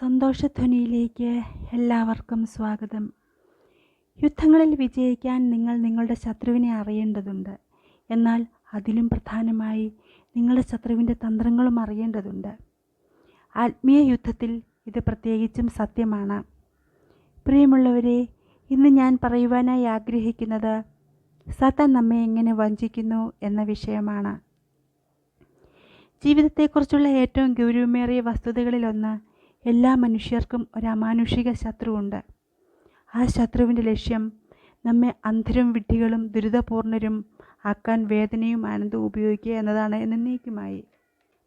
സന്തോഷധ്വനിയിലേക്ക് എല്ലാവർക്കും സ്വാഗതം. യുദ്ധങ്ങളിൽ വിജയിക്കാൻ നിങ്ങൾ നിങ്ങളുടെ ശത്രുവിനെ അറിയേണ്ടതുണ്ട്. എന്നാൽ അതിലും പ്രധാനമായി നിങ്ങളുടെ ശത്രുവിൻ്റെ തന്ത്രങ്ങളും അറിയേണ്ടതുണ്ട്. ആത്മീയ യുദ്ധത്തിൽ ഇത് പ്രത്യേകിച്ചും സത്യമാണ്. പ്രിയമുള്ളവരെ, ഇന്ന് ഞാൻ പറയുവാനായി ആഗ്രഹിക്കുന്നത് സാത്താൻ നമ്മെ എങ്ങനെ വഞ്ചിക്കുന്നു എന്ന വിഷയമാണ്. ജീവിതത്തെക്കുറിച്ചുള്ള ഏറ്റവും ഗൗരവമേറിയ വസ്തുതകളിലൊന്ന്, എല്ലാ മനുഷ്യർക്കും ഒരു അമാനുഷിക ശത്രുവുണ്ട്. ആ ശത്രുവിൻ്റെ ലക്ഷ്യം നമ്മെ അന്ധരും വിഡ്ഢികളും ദുരിതപൂർണരും ആക്കാൻ വേദനയും ആനന്ദവും ഉപയോഗിക്കുക എന്നതാണ് എന്നേക്കുമായി.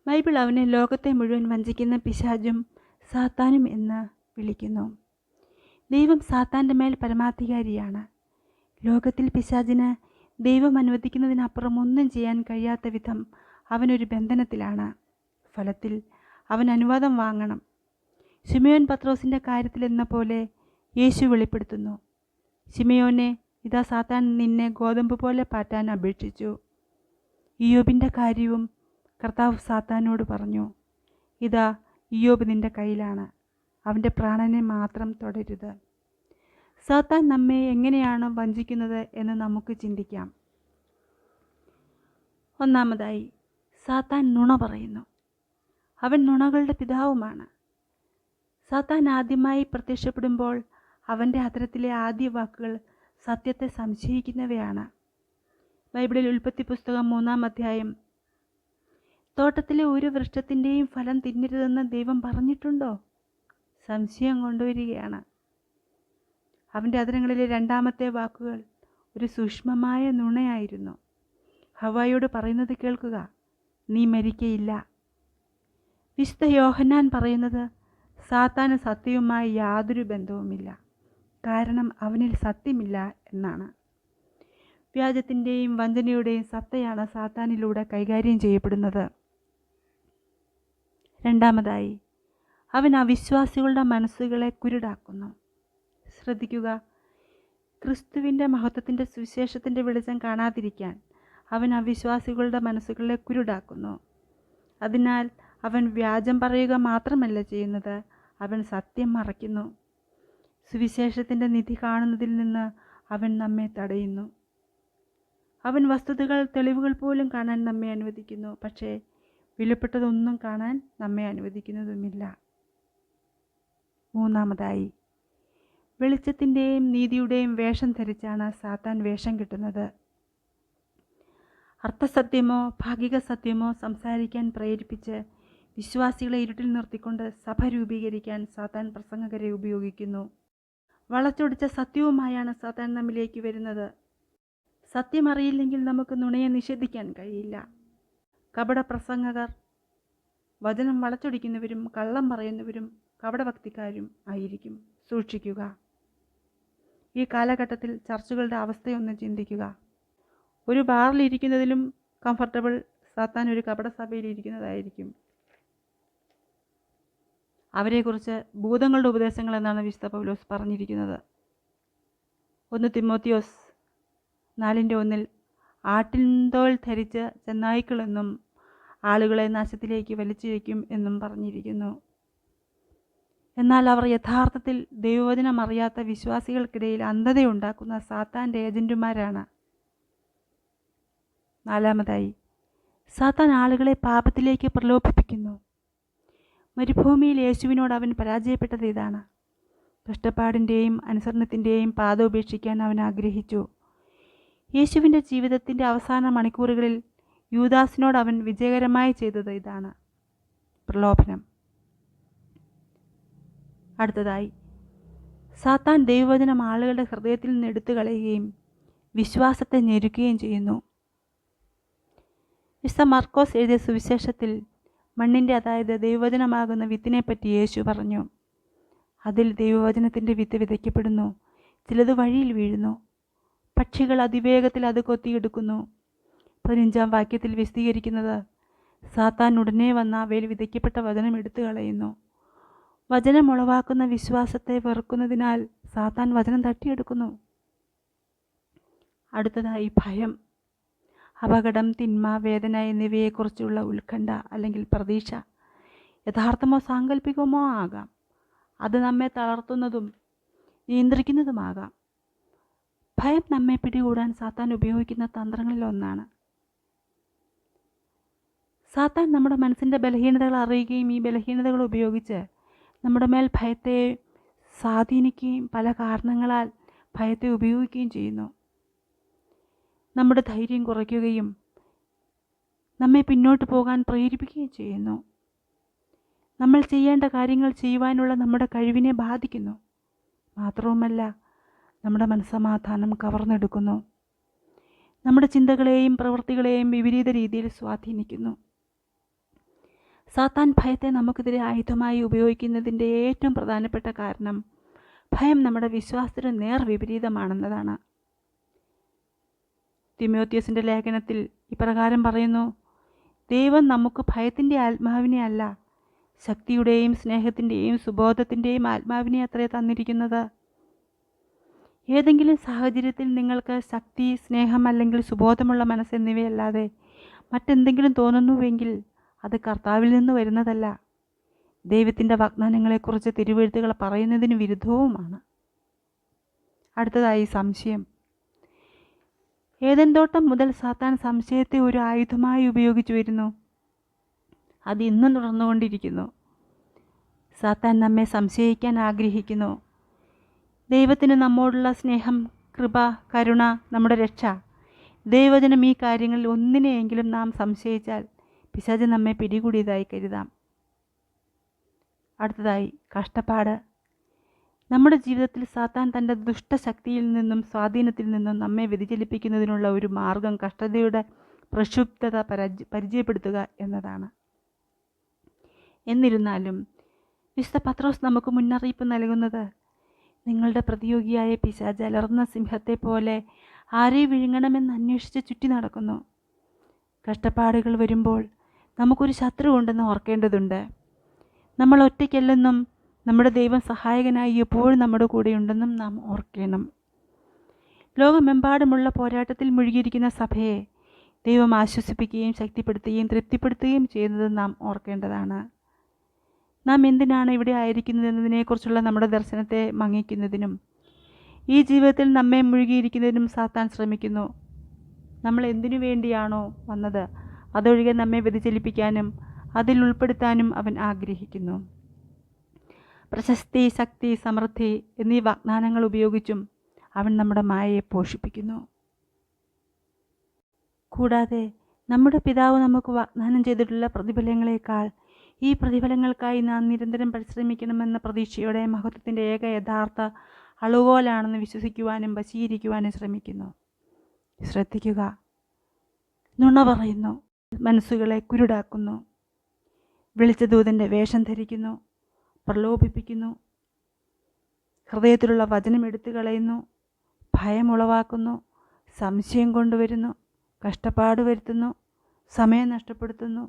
ബൈബിൾ അവനെ ലോകത്തെ മുഴുവൻ വഞ്ചിക്കുന്ന പിശാചും സാത്താനും എന്ന് വിളിക്കുന്നു. ദൈവം സാത്താൻ്റെ മേൽ പരമാധികാരിയാണ്. ലോകത്തിൽ പിശാചിന് ദൈവം അനുവദിക്കുന്നതിനപ്പുറം ഒന്നും ചെയ്യാൻ കഴിയാത്ത വിധം അവനൊരു ബന്ധനത്തിലാണ്. ഫലത്തിൽ അവൻ അനുവാദം വാങ്ങണം. ശിമയോൻ പത്രോസിൻ്റെ കാര്യത്തിലെന്ന പോലെ യേശു വെളിപ്പെടുത്തുന്നു, ശിമയോനെ, ഇതാ സാത്താൻ നിന്നെ ഗോതമ്പ് പോലെ പാറ്റാൻ അപേക്ഷിച്ചു. ഇയ്യോബിൻ്റെ കാര്യവും കർത്താവ് സാത്താനോട് പറഞ്ഞു, ഇതാ ഇയ്യോബ് നിൻ്റെ കയ്യിലാണ്, അവൻ്റെ പ്രാണനെ മാത്രം തൊടരുത്. സാത്താൻ നമ്മെ എങ്ങനെയാണ് വഞ്ചിക്കുന്നത് എന്ന് നമുക്ക് ചിന്തിക്കാം. ഒന്നാമതായി, സാത്താൻ നുണ പറയുന്നു. അവൻ നുണകളുടെ പിതാവുമാണ്. സാത്താൻ ആദ്യമായി പ്രത്യക്ഷപ്പെടുമ്പോൾ അവൻ്റെ അധരത്തിലെ ആദ്യ വാക്കുകൾ സത്യത്തെ സംശയിക്കുന്നവയാണ്. ബൈബിളിൽ ഉൽപ്പത്തി പുസ്തകം 3-ാം അധ്യായം, തോട്ടത്തിലെ ഒരു വൃക്ഷത്തിൻ്റെയും ഫലം തിന്നരുതെന്ന് ദൈവം പറഞ്ഞിട്ടുണ്ടോ? സംശയം കൊണ്ടുവരികയാണ്. അവൻ്റെ അധരങ്ങളിലെ രണ്ടാമത്തെ വാക്കുകൾ ഒരു സൂക്ഷ്മമായ നുണയായിരുന്നു. ഹവ്വായോട് പറയുന്നത് കേൾക്കുക, നീ മരിക്കയില്ല. വിശുദ്ധ യോഹന്നാൻ പറയുന്നത്, സാത്താന് സത്യവുമായി യാതൊരു ബന്ധവുമില്ല, കാരണം അവനിൽ സത്യമില്ല എന്നാണ്. വ്യാജത്തിൻ്റെയും വഞ്ചനയുടെയും സത്തയാണ് സാത്താനിലൂടെ കൈകാര്യം ചെയ്യപ്പെടുന്നത്. രണ്ടാമതായി, അവൻ അവിശ്വാസികളുടെ മനസ്സുകളെ കുരുടാക്കുന്നു. ശ്രദ്ധിക്കുക, ക്രിസ്തുവിൻ്റെ മഹത്വത്തിൻ്റെ സുവിശേഷത്തിൻ്റെ വെളിച്ചം കാണാതിരിക്കാൻ അവൻ അവിശ്വാസികളുടെ മനസ്സുകളെ കുരുടാക്കുന്നു. അതിനാൽ അവൻ വ്യാജം പറയുക മാത്രമല്ല ചെയ്യുന്നത്, അവൻ സത്യം മറയ്ക്കുന്നു. സുവിശേഷത്തിൻ്റെ നിധി കാണുന്നതിൽ നിന്ന് അവൻ നമ്മെ തടയുന്നു. അവൻ വസ്തുതകൾ, തെളിവുകൾ പോലും കാണാൻ നമ്മെ അനുവദിക്കുന്നു, പക്ഷേ വിലപ്പെട്ടതൊന്നും കാണാൻ നമ്മെ അനുവദിക്കുന്നതുമില്ല. മൂന്നാമതായി, വെളിച്ചത്തിൻ്റെയും നീതിയുടെയും വേഷം ധരിച്ചാണ് സാത്താൻ വേഷം കിട്ടുന്നത്. അർത്ഥസത്യമോ ഭാഗിക സത്യമോ സംസാരിക്കാൻ പ്രേരിപ്പിച്ച് വിശ്വാസികളെ ഇരുട്ടിൽ നിർത്തിക്കൊണ്ട് സഭ രൂപീകരിക്കാൻ സാത്താൻ പ്രസംഗകരെ ഉപയോഗിക്കുന്നു. വളച്ചൊടിച്ച സത്യവുമായാണ് സാത്താൻ നമ്മിലേക്ക് വരുന്നത്. സത്യം അറിയില്ലെങ്കിൽ നമുക്ക് നുണയെ നിഷേധിക്കാൻ കഴിയില്ല. കപട പ്രസംഗകർ വചനം വളച്ചൊടിക്കുന്നവരും കള്ളം പറയുന്നവരും കപടഭക്തിക്കാരും ആയിരിക്കും. സൂക്ഷിക്കുക. ഈ കാലഘട്ടത്തിൽ ചർച്ചുകളുടെ അവസ്ഥയൊന്ന് ചിന്തിക്കുക. ഒരു ബാറിലിരിക്കുന്നതിലും കംഫർട്ടബിൾ സാത്താൻ ഒരു കപട സഭയിൽ ഇരിക്കുന്നതായിരിക്കും. അവരെക്കുറിച്ച് ഭൂതങ്ങളുടെ ഉപദേശങ്ങൾ എന്നാണ് വിശുദ്ധ പൗലോസ് പറഞ്ഞിരിക്കുന്നത്. 1 തിമോത്തിയോസ് 4:1 ആട്ടിൻതോൽ ധരിച്ച് ചെന്നായ്ക്കളെന്നും ആളുകളെ നാശത്തിലേക്ക് വലിച്ചിഴയ്ക്കും എന്നും പറഞ്ഞിരിക്കുന്നു. എന്നാൽ അവർ യഥാർത്ഥത്തിൽ ദൈവവചനം അറിയാത്ത വിശ്വാസികൾക്കിടയിൽ അന്ധതയുണ്ടാക്കുന്ന സാത്താൻ്റെ ഏജന്റുമാരാണ്. നാലാമതായി, സാത്താൻ ആളുകളെ പാപത്തിലേക്ക് പ്രലോഭിപ്പിക്കുന്നു. മരുഭൂമിയിൽ യേശുവിനോട് അവൻ പരാജയപ്പെട്ടത് ഇതാണ്. കഷ്ടപ്പാടിൻ്റെയും അനുസരണത്തിൻ്റെയും പാത ഉപേക്ഷിക്കാൻ അവൻ ആഗ്രഹിച്ചു. യേശുവിൻ്റെ ജീവിതത്തിൻ്റെ അവസാന മണിക്കൂറുകളിൽ യൂദാസിനോട് അവൻ വിജയകരമായി ചെയ്തത് ഇതാണ്, പ്രലോഭനം. അടുത്തതായി, സാത്താൻ ദൈവവചനം ആളുകളുടെ ഹൃദയത്തിൽ നിന്ന് എടുത്തു കളയുകയും വിശ്വാസത്തെ ഞെരുക്കുകയും ചെയ്യുന്നു. വിശുദ്ധ മർക്കോസ് എഴുതിയ സുവിശേഷത്തിൽ മണ്ണിൻ്റെ, അതായത് ദൈവവചനമാകുന്ന വിത്തിനെപ്പറ്റി യേശു പറഞ്ഞു, അതിൽ ദൈവവചനത്തിൻ്റെ വിത്ത് വിതയ്ക്കപ്പെടുന്നു. ചിലത് വഴിയിൽ വീഴുന്നു, പക്ഷികൾ അതിവേഗത്തിൽ അത് കൊത്തിയെടുക്കുന്നു. 15-ാം വാക്യത്തിൽ വിശദീകരിക്കുന്നത്, സാത്താൻ ഉടനെ വന്ന അവയിൽ വിതയ്ക്കപ്പെട്ട വചനം എടുത്തു കളയുന്നു. വചനം ഉളവാക്കുന്ന വിശ്വാസത്തെ വെറുക്കുന്നതിനാൽ സാത്താൻ വചനം തട്ടിയെടുക്കുന്നു. അടുത്തതായി, ഭയം. അപകടം, തിന്മ, വേദന എന്നിവയെക്കുറിച്ചുള്ള ഉത്കണ്ഠ അല്ലെങ്കിൽ പ്രതീക്ഷ യഥാർത്ഥമോ സാങ്കല്പികമോ ആകാം. അത് നമ്മെ തളർത്തുന്നതും നിയന്ത്രിക്കുന്നതുമാകാം. ഭയം നമ്മെ പിടികൂടാൻ സാത്താൻ ഉപയോഗിക്കുന്ന തന്ത്രങ്ങളിലൊന്നാണ്. സാത്താൻ നമ്മുടെ മനസ്സിൻ്റെ ബലഹീനതകൾ അറിയുകയും ഈ ബലഹീനതകൾ ഉപയോഗിച്ച് നമ്മുടെ മേൽ ഭയത്തെ സ്വാധീനിക്കുകയും പല കാരണങ്ങളാൽ ഭയത്തെ ഉപയോഗിക്കുകയും ചെയ്യുന്നു. നമ്മുടെ ധൈര്യം കുറയ്ക്കുകയും നമ്മെ പിന്നോട്ട് പോകാൻ പ്രേരിപ്പിക്കുകയും ചെയ്യുന്നു. നമ്മൾ ചെയ്യേണ്ട കാര്യങ്ങൾ ചെയ്യുവാനുള്ള നമ്മുടെ കഴിവിനെ ബാധിക്കുന്നു. മാത്രവുമല്ല, നമ്മുടെ മനസ്സമാധാനം കവർന്നെടുക്കുന്നു. നമ്മുടെ ചിന്തകളെയും പ്രവൃത്തികളെയും വിപരീത രീതിയിൽ സ്വാധീനിക്കുന്നു. സാത്താൻ ഭയത്തെ നമുക്കെതിരെ ആയുധമായി ഉപയോഗിക്കുന്നതിൻ്റെ ഏറ്റവും പ്രധാനപ്പെട്ട കാരണം ഭയം നമ്മുടെ വിശ്വാസത്തിന് നേർ വിപരീതമാണെന്നതാണ്. തിമോത്തിയോസിൻ്റെ ലേഖനത്തിൽ ഇപ്രകാരം പറയുന്നു: ദൈവം നമുക്ക് ഭയത്തിൻ്റെ ആത്മാവിനെ അല്ല, ശക്തിയുടെയും സ്നേഹത്തിൻ്റെയും സുബോധത്തിൻ്റെയും ആത്മാവിനെ അത്രേ തന്നിരിക്കുന്നത്. ഏതെങ്കിലും സാഹചര്യത്തിൽ നിങ്ങൾക്ക് ശക്തി, സ്നേഹം അല്ലെങ്കിൽ സുബോധമുള്ള മനസ്സെന്നിവയല്ലാതെ മറ്റെന്തെങ്കിലും തോന്നുന്നുവെങ്കിൽ അത് കർത്താവിൽ നിന്ന് വരുന്നതല്ല, ദൈവത്തിൻ്റെ വാഗ്ദാനങ്ങളെക്കുറിച്ച് തിരുവെഴുത്തുകൾ പറയുന്നതിന് വിരുദ്ധവുമാണ്. അടുത്തതായി സംശയം. ഏദൻ തോട്ടം മുതൽ സാത്താൻ സംശയത്തെ ഒരു ആയുധമായി ഉപയോഗിച്ചു വരുന്നു. അത് ഇന്നും തുടർന്നുകൊണ്ടിരിക്കുന്നു. സാത്താൻ നമ്മെ സംശയിക്കാൻ ആഗ്രഹിക്കുന്നു. ദൈവത്തിന് നമ്മോടുള്ള സ്നേഹം, കൃപ, കരുണ, നമ്മുടെ രക്ഷ, ദൈവവചനം, ഈ കാര്യങ്ങളിൽ ഒന്നിനെയെങ്കിലും നാം സംശയിച്ചാൽ പിശാച് നമ്മെ പിടികൂടിയതായി കരുതാം. അടുത്തതായി കഷ്ടപ്പാട്. നമ്മുടെ ജീവിതത്തിൽ സാത്താൻ തൻ്റെ ദുഷ്ടശക്തിയിൽ നിന്നും സ്വാധീനത്തിൽ നിന്നും നമ്മെ വ്യതിചലിപ്പിക്കുന്നതിനുള്ള ഒരു മാർഗം കഷ്ടതയുടെ പ്രക്ഷുബ്ധത പരിചയപ്പെടുത്തുക എന്നതാണ്. എന്നിരുന്നാലും വിശുദ്ധ പത്രോസ് നമുക്ക് മുന്നറിയിപ്പ് നൽകുന്നത്, നിങ്ങളുടെ പ്രതിയോഗിയായ പിശാച് അലർന്ന സിംഹത്തെ പോലെ ആരെ വിഴുങ്ങണമെന്ന് അന്വേഷിച്ച് ചുറ്റി നടക്കുന്നു. കഷ്ടപ്പാടുകൾ വരുമ്പോൾ നമുക്കൊരു ശത്രു ഉണ്ടെന്ന് ഓർക്കേണ്ടതുണ്ട്. നമ്മൾ ഒറ്റയ്ക്കല്ലെന്നും നമ്മുടെ ദൈവം സഹായകനായി എപ്പോഴും നമ്മുടെ കൂടെയുണ്ടെന്നും നാം ഓർക്കണം. ലോകമെമ്പാടുമുള്ള പോരാട്ടത്തിൽ മുഴുകിയിരിക്കുന്ന സഭയെ ദൈവം ആശ്വസിപ്പിക്കുകയും ശക്തിപ്പെടുത്തുകയും തൃപ്തിപ്പെടുത്തുകയും ചെയ്യുന്നത് നാം ഓർക്കേണ്ടതാണ്. നാം എന്തിനാണ് ഇവിടെ ആയിരിക്കുന്നതെന്നതിനെക്കുറിച്ചുള്ള നമ്മുടെ ദർശനത്തെ മങ്ങിക്കുന്നതിനും ഈ ജീവിതത്തിൽ നമ്മെ മുഴുകിയിരിക്കുന്നതിനും സാത്താൻ ശ്രമിക്കുന്നു. നമ്മൾ എന്തിനു വേണ്ടിയാണോ വന്നത് അതൊഴികെ നമ്മെ വ്യതിചലിപ്പിക്കാനും അതിൽ ഉൾപ്പെടുത്താനും അവൻ ആഗ്രഹിക്കുന്നു. പ്രശസ്തി, ശക്തി, സമൃദ്ധി എന്നീ വാഗ്ദാനങ്ങൾ ഉപയോഗിച്ചും അവൻ നമ്മുടെ മായയെ പോഷിപ്പിക്കുന്നു. കൂടാതെ നമ്മുടെ പിതാവ് നമുക്ക് വാഗ്ദാനം ചെയ്തിട്ടുള്ള പ്രതിഫലങ്ങളെക്കാൾ ഈ പ്രതിഫലങ്ങൾക്കായി നാം നിരന്തരം പരിശ്രമിക്കണമെന്ന പ്രതീക്ഷയോടെ മഹത്വത്തിൻ്റെ ഏക യഥാർത്ഥ അളവുകോലാണെന്ന് വിശ്വസിക്കുവാനും വശീകരിക്കുവാനും ശ്രമിക്കുന്നു. ശ്രദ്ധിക്കുക, നുണ പറയുന്നു, മനസ്സുകളെ കുരുടാക്കുന്നു, വെളിച്ചദൂതൻ്റെ വേഷം ധരിക്കുന്നു, പ്രലോഭിപ്പിക്കുന്നു, ഹൃദയത്തിലുള്ള വചനം എടുത്തു കളയുന്നു, ഭയം ഉളവാക്കുന്നു, സംശയം കൊണ്ടുവരുന്നു, കഷ്ടപ്പാട് വരുത്തുന്നു, സമയം നഷ്ടപ്പെടുത്തുന്നു.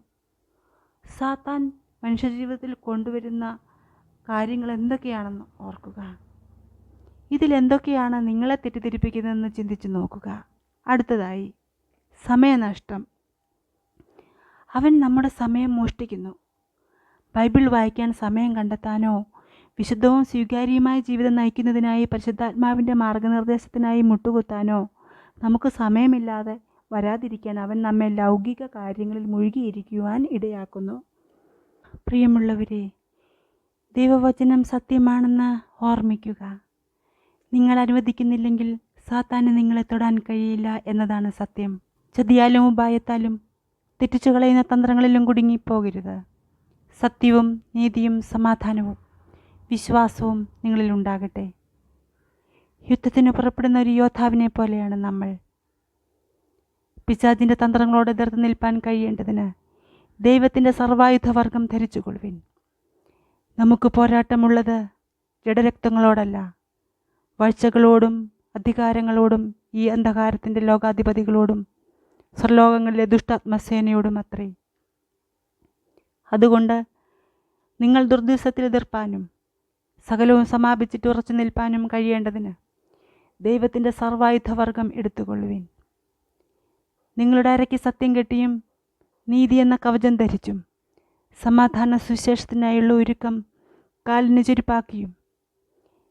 സാത്താൻ മനുഷ്യജീവിതത്തിൽ കൊണ്ടുവരുന്ന കാര്യങ്ങൾ എന്തൊക്കെയാണെന്ന് ഓർക്കുക. ഇതിലെന്തൊക്കെയാണ് നിങ്ങളെ തെറ്റിദ്ധരിപ്പിക്കുന്നതെന്ന് ചിന്തിച്ചു നോക്കുക. അടുത്തതായി സമയനഷ്ടം. അവൻ നമ്മുടെ സമയം മോഷ്ടിക്കുന്നു. ബൈബിൾ വായിക്കാൻ സമയം കണ്ടെത്താനോ വിശുദ്ധവും സ്വീകാര്യവുമായ ജീവിതം നയിക്കുന്നതിനായി പരിശുദ്ധാത്മാവിൻ്റെ മാർഗനിർദ്ദേശത്തിനായി മുട്ടുകുത്താനോ നമുക്ക് സമയമില്ലാതെ വരാതിരിക്കാൻ അവൻ നമ്മെ ലൗകിക കാര്യങ്ങളിൽ മുഴുകിയിരിക്കുവാൻ ഇടയാക്കുന്നു. പ്രിയമുള്ളവരെ, ദൈവവചനം സത്യമാണെന്ന് ഓർമ്മിക്കുക. നിങ്ങൾ അനുവദിക്കുന്നില്ലെങ്കിൽ സാത്താന് നിങ്ങളെ തൊടാൻ കഴിയില്ല എന്നതാണ് സത്യം. ചതിയാലും ഉപായത്താലും തെറ്റിച്ചു കളയുന്ന തന്ത്രങ്ങളിലും കുടുങ്ങിപ്പോകരുത്. സത്യവും നീതിയും സമാധാനവും വിശ്വാസവും നിങ്ങളിൽ ഉണ്ടാകട്ടെ. യുദ്ധത്തിന് പുറപ്പെടുന്ന ഒരു യോദ്ധാവിനെ പോലെയാണ് നമ്മൾ. പിശാചിൻ്റെ തന്ത്രങ്ങളോട് എതിർത്ത് നിൽപ്പാൻ കഴിയേണ്ടതിന് ദൈവത്തിൻ്റെ സർവായുധവർഗം ധരിച്ചുകൊള്ളുവിൻ. നമുക്ക് പോരാട്ടമുള്ളത് ജഡരക്തങ്ങളോടല്ല, വാഴ്ചകളോടും അധികാരങ്ങളോടും ഈ അന്ധകാരത്തിൻ്റെ ലോകാധിപതികളോടും സ്വർലോകങ്ങളിലെ ദുഷ്ടാത്മസേനയോടും അത്രേ. അതുകൊണ്ട് നിങ്ങൾ ദുർദിവസത്തിൽ എതിർപ്പാനും സകലവും സമാപിച്ചിട്ട് ഉറച്ചു നിൽപ്പാനും കഴിയേണ്ടതിന് ദൈവത്തിൻ്റെ സർവായുധവർഗം എടുത്തുകൊള്ളുവിൻ. നിങ്ങളുടെ അരയ്ക്ക് സത്യം കെട്ടിയും നീതി എന്ന കവചം ധരിച്ചും സമാധാന സുവിശേഷത്തിനായുള്ള ഒരുക്കം കാലിന് ചെരുപ്പാക്കിയും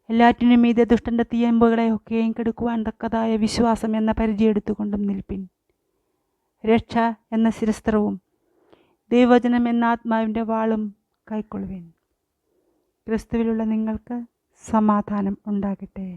എല്ലാറ്റിനും മീതെ ദുഷ്ടന്റെ തീയമ്പുകളെയൊക്കെയും കെടുക്കുവാൻ തക്കതായ വിശ്വാസം എന്ന പരിചയെടുത്തുകൊണ്ടും നിൽപ്പിൻ. രക്ഷ എന്ന ശിരസ്ത്രവും ദൈവവചനം എന്ന ആത്മാവിൻ്റെ വാളും കൈക്കൊള്ളുവിൻ. ക്രിസ്തുവിലുള്ള നിങ്ങൾക്ക് സമാധാനം ഉണ്ടാകട്ടെ.